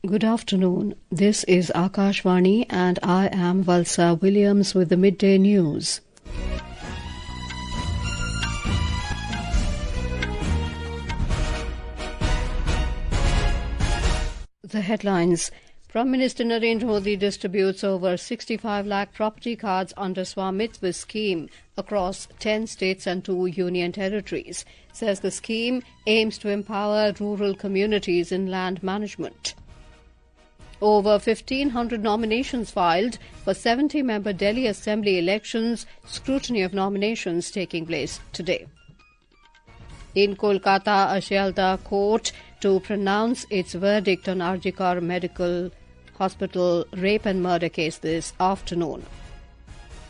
Good afternoon. This is Akashvani and I am Valsa Williams with the midday news. The headlines. Prime Minister Narendra Modi distributes over 65 lakh property cards under Swamitva scheme across 10 states and 2 union territories. Says the scheme aims to empower rural communities in land management. Over 1,500 nominations filed for 70-member Delhi Assembly elections, scrutiny of nominations taking place today. In Kolkata, a shelter court to pronounce its verdict on RG Kar Medical Hospital rape and murder case this afternoon.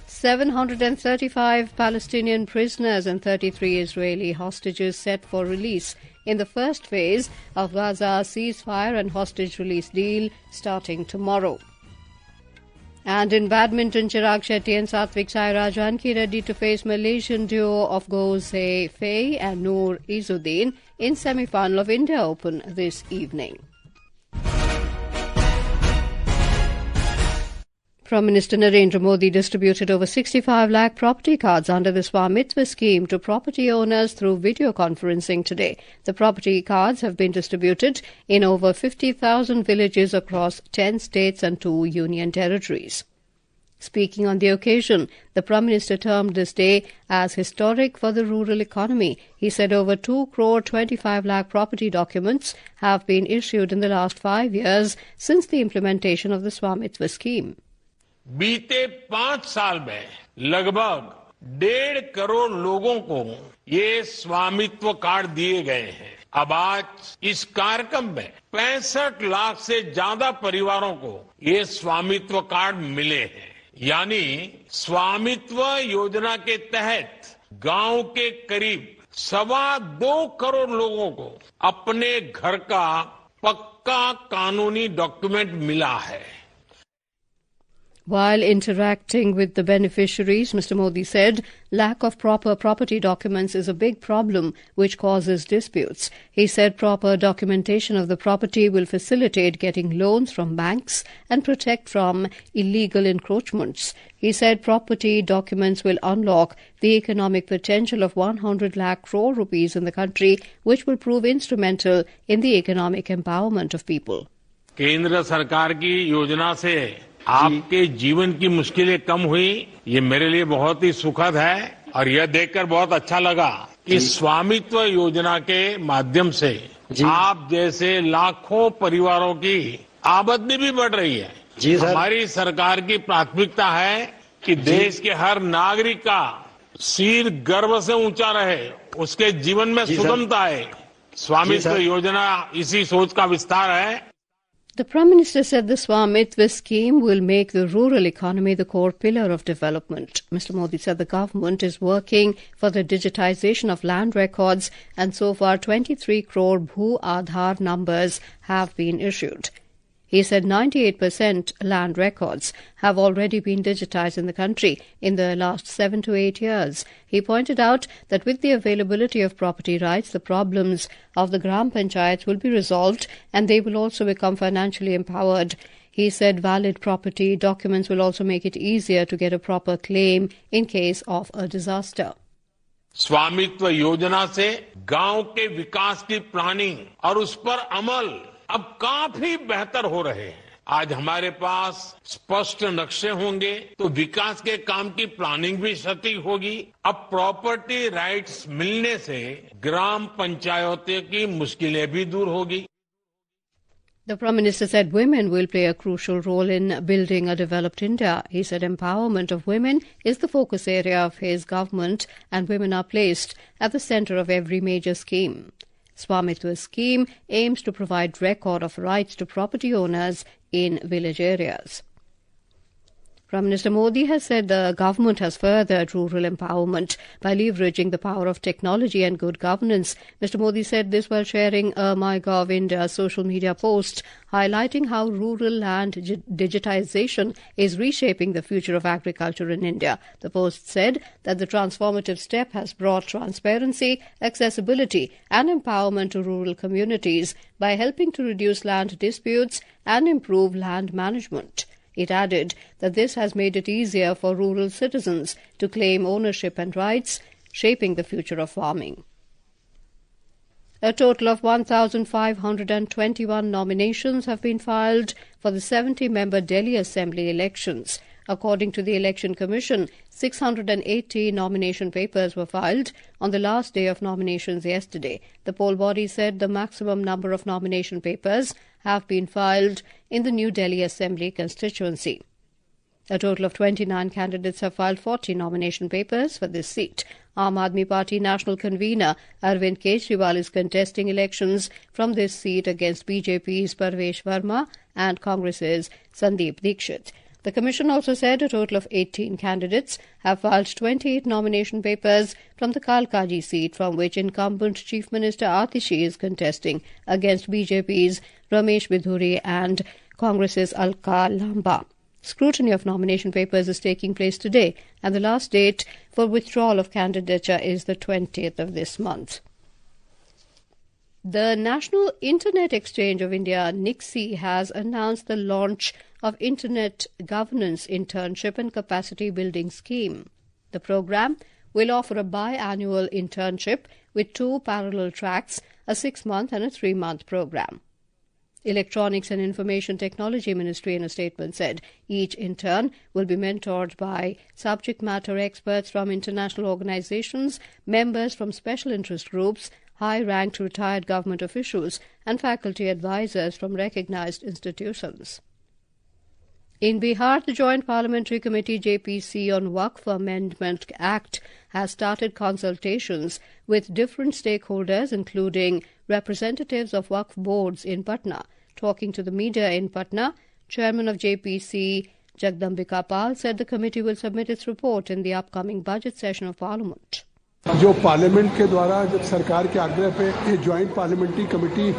735 Palestinian prisoners and 33 Israeli hostages set for release in the first phase of Gaza's ceasefire and hostage release deal starting tomorrow. And in badminton, Chirag Shetty and Satvik Sairaj Ranki ready to face Malaysian duo of Goh Se Fei and Noor Izzuddin in semi-final of India Open this evening. Prime Minister Narendra Modi distributed over 65 lakh property cards under the Swamitva scheme to property owners through video conferencing today. The property cards have been distributed in over 50,000 villages across 10 states and 2 union territories. Speaking on the occasion, the Prime Minister termed this day as historic for the rural economy. He said over 2 crore 25 lakh property documents have been issued in the last 5 years since the implementation of the Swamitva scheme. बीते 5 साल में लगभग 1.5 करोड़ लोगों को ये स्वामित्व card दिए गए हैं। अब आज इस कार्यक्रम में 65 लाख से ज्यादा परिवारों को ये स्वामित्व कार्ड मिले हैं। यानी स्वामित्व योजना के तहत गांव के करीब 2.25 करोड़ लोगों को अपने घर का पक्का कानूनी डॉक्यूमेंट मिला है। While interacting with the beneficiaries, Mr. Modi said lack of proper property documents is a big problem which causes disputes. He said proper documentation of the property will facilitate getting loans from banks and protect from illegal encroachments. He said property documents will unlock the economic potential of 100 lakh crore rupees in the country, which will prove instrumental in the economic empowerment of people. केंद्र सरकार की योजना से आपके जीवन की मुश्किलें कम हुई, ये मेरे लिए बहुत ही सुखद है और यह देखकर बहुत अच्छा लगा कि स्वामित्व योजना के माध्यम से आप जैसे लाखों परिवारों की आमदनी भी बढ़ रही है। हमारी सरकार की प्राथमिकता है कि देश के हर नागरिक का सिर गर्व से ऊंचा रहे, उसके जीवन में सुगमता आए। स्वामित्व योजना इसी सोच का विस्तार है। The Prime Minister said the Swamitva scheme will make the rural economy the core pillar of development. Mr. Modi said the government is working for the digitization of land records and so far 23 crore Bhu Aadhaar numbers have been issued. He said 98% land records have already been digitized in the country in the last 7 to 8 years. He pointed out that with the availability of property rights, the problems of the Gram Panchayats will be resolved and they will also become financially empowered. He said valid property documents will also make it easier to get a proper claim in case of a disaster. स्वामित्व योजना से गांव के विकास की planning और उस पर अमल अब काफी बेहतर हो रहे हैं। आज हमारे पास स्पष्ट नक्शे होंगे तो विकास के काम की प्लानिंग भी सटीक होगी। अब प्रॉपर्टी राइट्स मिलने से ग्राम पंचायतों की मुश्किलें भी दूर होगी। The Prime Minister said women will play a crucial role in building a developed India. He said empowerment of women is the focus area of his government and women are placed at the centre of every major scheme. Swamitva scheme aims to provide record of rights to property owners in village areas. Prime Minister Modi has said the government has furthered rural empowerment by leveraging the power of technology and good governance. Mr. Modi said this while sharing a MyGov India social media post highlighting how rural land digitization is reshaping the future of agriculture in India. The post said that the transformative step has brought transparency, accessibility and empowerment to rural communities by helping to reduce land disputes and improve land management. It added that this has made it easier for rural citizens to claim ownership and rights, shaping the future of farming. A total of 1,521 nominations have been filed for the 70-member Delhi Assembly elections. According to the Election Commission, 680 nomination papers were filed on the last day of nominations yesterday. The poll body said the maximum number of nomination papers have been filed in the New Delhi Assembly constituency. A total of 29 candidates have filed 40 nomination papers for this seat. Aam Aadmi Party national convener Arvind Kejriwal is contesting elections from this seat against BJP's Parvesh Verma and Congress's Sandeep Dikshit. The Commission also said a total of 18 candidates have filed 28 nomination papers from the Kalkaji seat, from which incumbent Chief Minister Atishi is contesting against BJP's Ramesh Bidhuri and Congress's Alka Lamba. Scrutiny of nomination papers is taking place today, and the last date for withdrawal of candidature is the 20th of this month. The National Internet Exchange of India, NIXI, has announced the launch of Internet Governance Internship and Capacity Building Scheme. The program will offer a biannual internship with 2 parallel tracks, a 6-month and a 3-month program. Electronics and Information Technology Ministry in a statement said each intern will be mentored by subject matter experts from international organizations, members from special interest groups, high-ranked retired government officials and faculty advisors from recognized institutions. In Bihar, the Joint Parliamentary Committee JPC on Waqf Amendment Act has started consultations with different stakeholders, including representatives of Waqf boards in Patna. Talking to the media in Patna, Chairman of JPC Jagdambika Pal said the committee will submit its report in the upcoming budget session of Parliament. जो parliament के द्वारा जब सरकार के आग्रह पे ये joint parliamentary committee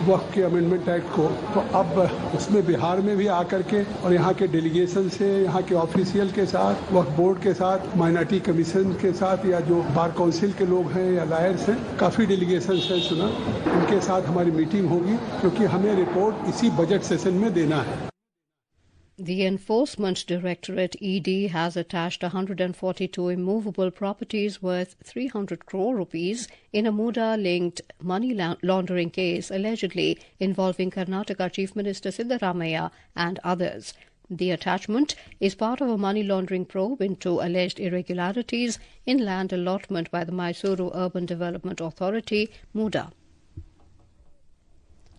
वक्फ के अमेंडमेंट एक्ट को, तो अब उसमें बिहार में भी आकर के और यहाँ के डेलीगेशन से, यहाँ के ऑफिशियल के साथ, वक्फ बोर्ड के साथ, माइनॉरिटी कमीशन के साथ, या जो बार काउंसिल के लोग हैं या लायर्स हैं, काफ़ी डेलीगेशन है सुना, उनके साथ हमारी मीटिंग होगी, क्योंकि हमें रिपोर्ट इसी बजट सेशन में देना है. The Enforcement Directorate ED has attached 142 immovable properties worth 300 crore rupees in a Muda-linked money laundering case allegedly involving Karnataka Chief Minister Siddaramaiah and others. The attachment is part of a money laundering probe into alleged irregularities in land allotment by the Mysuru Urban Development Authority, Muda.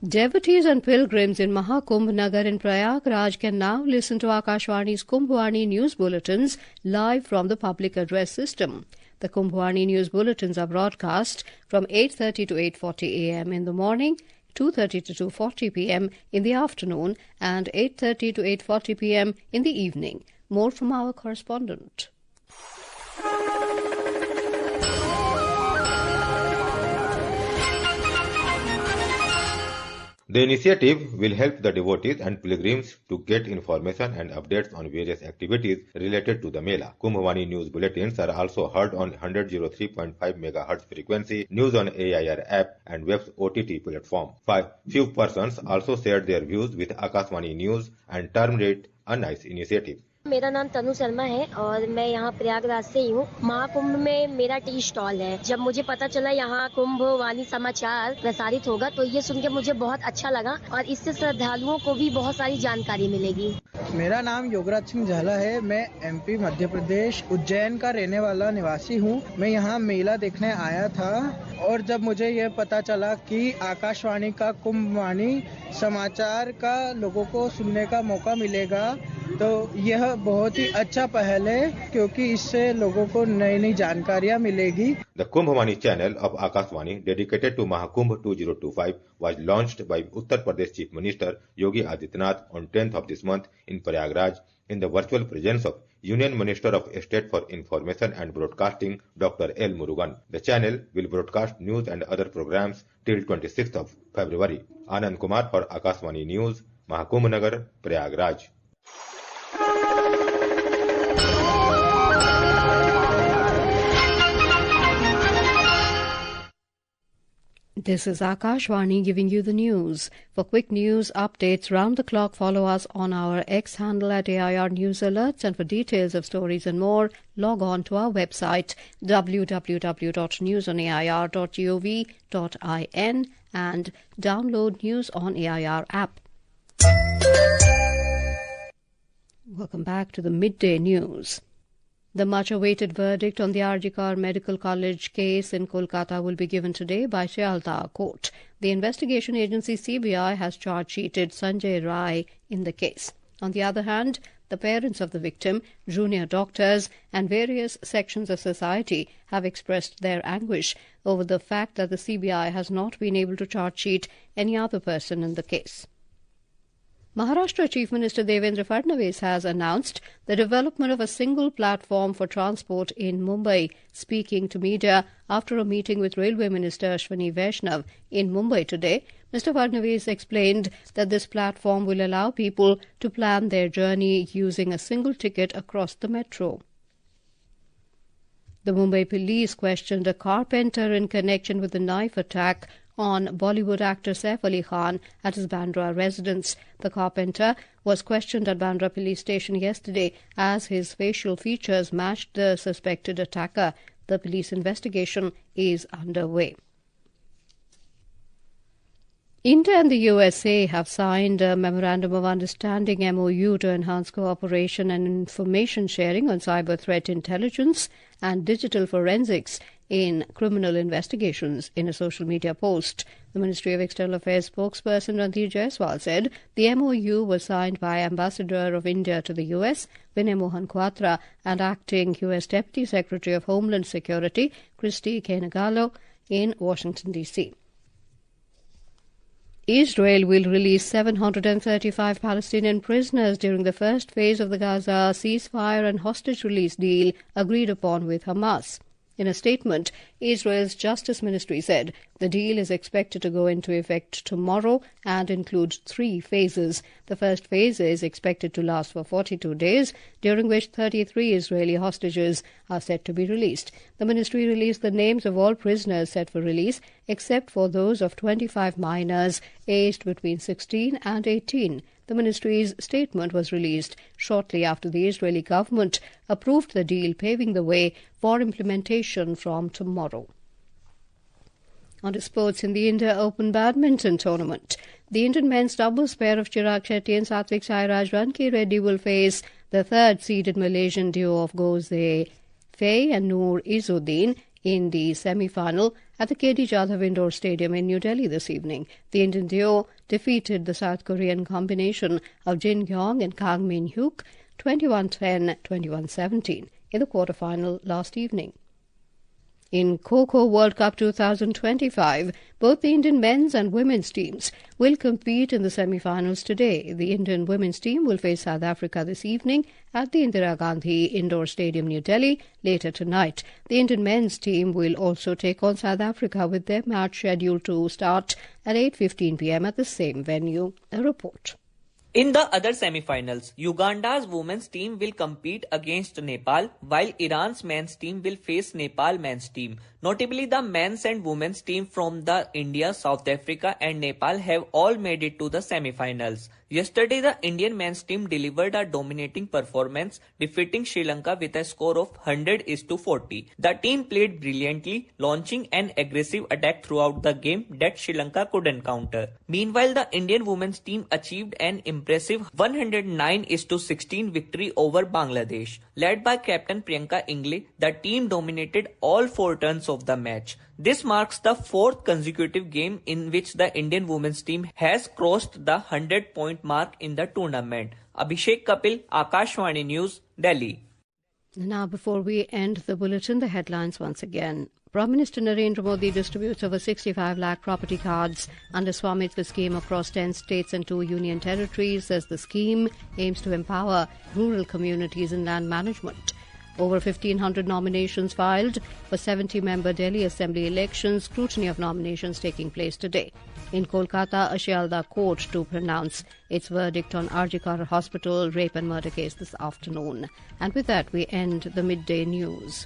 Devotees and pilgrims in Mahakumbh Nagar in Prayagraj can now listen to Akashwani's Kumbhwani news bulletins live from the public address system. The Kumbhwani news bulletins are broadcast from 8:30 to 8:40 a.m. in the morning, 2:30 to 2:40 p.m. in the afternoon, and 8:30 to 8:40 p.m. in the evening. More from our correspondent. The initiative will help the devotees and pilgrims to get information and updates on various activities related to the Mela. Kumbhwani news bulletins are also heard on 103.5 MHz frequency, news on AIR app and web's OTT platform. Few persons also shared their views with Akashwani News and termed it a nice initiative. मेरा नाम तनु शर्मा है और मैं यहाँ प्रयागराज से ही हूँ. महाकुंभ में मेरा टी स्टॉल है. जब मुझे पता चला यहाँ कुंभवानी समाचार प्रसारित होगा तो ये सुन के मुझे बहुत अच्छा लगा और इससे श्रद्धालुओं को भी बहुत सारी जानकारी मिलेगी. मेरा नाम योगराज सिंह झाला है. मैं एमपी मध्य प्रदेश उज्जैन का रहने वाला निवासी हूँ. मैं यहाँ मेला देखने आया था और जब मुझे यह पता चला कि आकाशवाणी का कुंभवानी समाचार का लोगों को सुनने का मौका मिलेगा तो यह बहुत ही अच्छा पहल है क्योंकि इससे लोगों को नई नई जानकारियां मिलेगी. The Kumbhwani channel of Akashwani dedicated to Mahakumbh 2025 was launched by Uttar Pradesh Chief Minister Yogi Adityanath on 10th of this month in Prayagraj in the virtual presence of Union Minister of State for Information and Broadcasting, Dr. L. Murugan. The channel will broadcast news and other programs till 26th of February. Anand Kumar for Akashvani News, Mahakumbh Nagar, Prayagraj. This is Akashvani giving you the news. For quick news updates round the clock, follow us on our X handle at AIR News Alerts, and for details of stories and more, log on to our website www.newsonair.gov.in and download News on AIR app. Welcome back to the midday news. The much-awaited verdict on the RG Kar Medical College case in Kolkata will be given today by Sealdah Court. The investigation agency CBI has charge-sheeted Sanjay Rai in the case. On the other hand, the parents of the victim, junior doctors, and various sections of society have expressed their anguish over the fact that the CBI has not been able to charge-sheet any other person in the case. Maharashtra Chief Minister Devendra Fadnavis has announced the development of a single platform for transport in Mumbai. Speaking to media after a meeting with Railway Minister Ashwini Vaishnav in Mumbai today, Mr. Fadnavis explained that this platform will allow people to plan their journey using a single ticket across the metro. The Mumbai police questioned a carpenter in connection with the knife attack on Bollywood actor Saif Ali Khan at his Bandra residence. The carpenter was questioned at Bandra police station yesterday as his facial features matched the suspected attacker. The police investigation is underway. India and the USA have signed a Memorandum of Understanding MOU to enhance cooperation and information sharing on cyber threat intelligence and digital forensics in criminal investigations. In a social media post, the Ministry of External Affairs spokesperson Ranveer Jaiswal said the MOU was signed by Ambassador of India to the US, Vinay Mohan Kwatra, and Acting US Deputy Secretary of Homeland Security, Christy Kenegalo, in Washington, D.C. Israel will release 735 Palestinian prisoners during the first phase of the Gaza ceasefire and hostage release deal agreed upon with Hamas. In a statement, Israel's Justice Ministry said the deal is expected to go into effect tomorrow and includes 3 phases. The first phase is expected to last for 42 days, during which 33 Israeli hostages are set to be released. The ministry released the names of all prisoners set for release, except for those of 25 minors aged between 16 and 18. The ministry's statement was released shortly after the Israeli government approved the deal, paving the way for implementation from tomorrow. On to sports in the India Open Badminton Tournament. The Indian men's doubles pair of Chirag Shetty and Satvik Sairaj Ranki Reddy will face the third-seeded Malaysian duo of Gose Fei and Noor Izzuddin in the semi-final at the KD Jadhav Indoor Stadium in New Delhi this evening. The Indian duo defeated the South Korean combination of Jin Hyong and Kang Min Hyuk 21-10, 21-17 in the quarter-final last evening. In Kho-Kho World Cup 2025, both the Indian men's and women's teams will compete in the semi-finals today. The Indian women's team will face South Africa this evening at the Indira Gandhi Indoor Stadium, New Delhi, later tonight. The Indian men's team will also take on South Africa, with their match scheduled to start at 8:15 p.m. at the same venue. A report. In the other semi-finals, Uganda's women's team will compete against Nepal, while Iran's men's team will face Nepal men's team. Notably, the men's and women's team from the India, South Africa and Nepal have all made it to the semi-finals. Yesterday, the Indian men's team delivered a dominating performance, defeating Sri Lanka with a score of 100-40. The team played brilliantly, launching an aggressive attack throughout the game that Sri Lanka couldn't counter. Meanwhile, the Indian women's team achieved an impressive 109-16 victory over Bangladesh. Led by captain Priyanka Ingle, the team dominated all 4 turns of the match. This marks the 4th consecutive game in which the Indian women's team has crossed the 100-point mark in the tournament. Abhishek Kapil, Akashvani News, Delhi. Now, before we end the bulletin, the headlines once again. Prime Minister Narendra Modi distributes over 65 lakh property cards under Swamitva scheme across 10 states and 2 union territories, says the scheme aims to empower rural communities in land management. Over 1,500 nominations filed for 70-member Delhi Assembly elections, scrutiny of nominations taking place today. In Kolkata, a Shialda court to pronounce its verdict on RG Kar Hospital rape and murder case this afternoon. And with that, we end the midday news.